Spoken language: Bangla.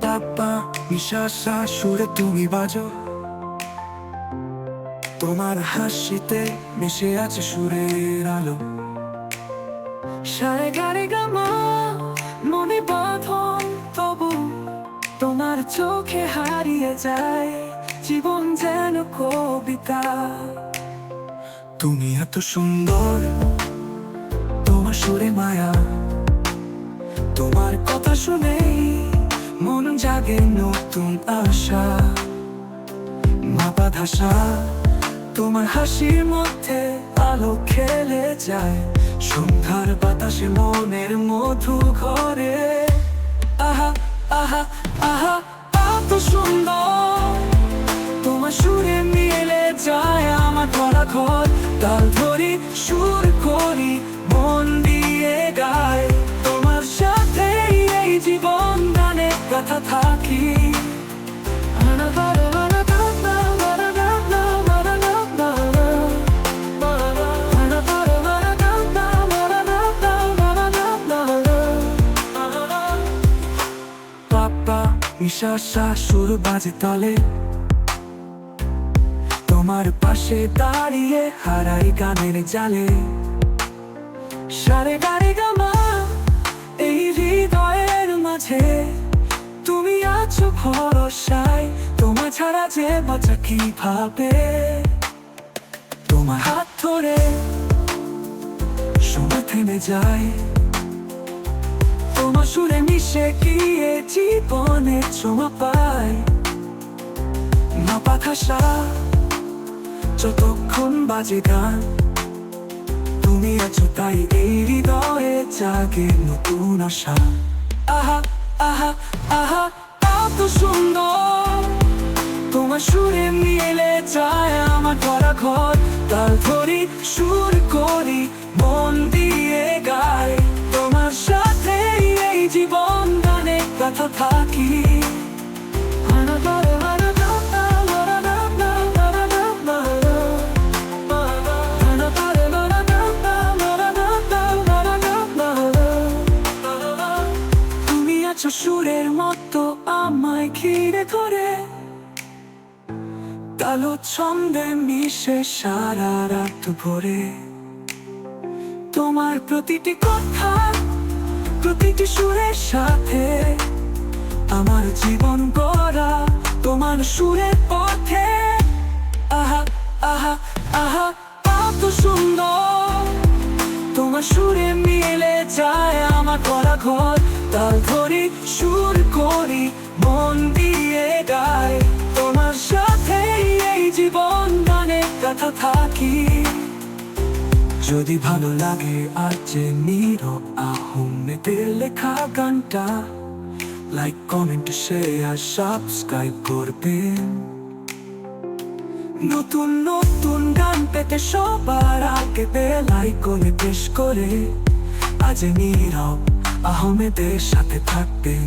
পাপা মিশাসা সুরে তুমি বাজো, তোমার হাসিতে মিশে আছে সুরের আলো। সারে গারে গামা মনে বাঁধন, তবু তোমার চোখে হারিয়ে যায় জীবন যেন কবিতা। তুমি এত সুন্দর, তোমার সুরে মায়া, তোমার কথা শুনেই মন জাগে নতুন আশা। মাপা ধাসা তোমার হাসির মধ্যে আলো খেলে যায়, সন্ধ্যার বাতাসে মনের মধু ঘরে। আহা আহা আহা এত সুন্দর, তোমার সুরে মিলে যায় আমার ভরা ঘর। তাল ধরি সুর করি মন দিয়ে গায়, তোমার সাথে এই জীবন গানে কথা থাকি। পাপা মিশাসা সুর বাজে তলে, তোমার পাশে দাঁড়িয়ে হারাই গানের জালে। সারে গারে গামা এই হৃদয়ের মাঝে, তুমি আছো ভরসায়, তোমার ছাড়া যে বাঁচা কিভাবে। তোমার হাত ধরে সময় থেমে যায়, তোমার সুরে মিশে গিয়ে জীবনে ছোঁয়া পায়। মাপা ধাসা যতক্ষণ বাজে গান, তুমি আছো তাই এই হৃদয়ে জাগে নতুন আশা। আহা আহা আহা এত সুন্দর, তোমার সুরে মিলে যায় আমার ভরা ঘর। তাল ধরি সুর করি মন দিয়ে গায়, তোমার সাথে এই জীবন গানে কথা থাকি। তুমি আছো সুরের মতো আমায় ঘিরে ধরে, কালো ছন্দে মিশে সারা রাত ভরে। তোমার প্রতিটি কথা প্রতিটি সুরের সাথে আমার জীবন গড়া, তোমার সুরের পথে। আহা আহা আহা কত সুন্দর, তোমার সুরে মিলে যায় আমার ভরা ঘর। তাল ধরি সুর করি মন দিয়ে গায়, তোমার সাথে এই জীবন গানে কথা থাকি। যদি ভালো লাগে আজ যে নীরব আহমেদের লেখা গানটা, লাইক কমেন্ট শেয়ার সাবস্ক্রাইব করবেন। নতুন নতুন গান পেতে সবার আগে বেল আইকনে প্রেস করে আজ নীরব আহমেদের সাথে থাকবেন।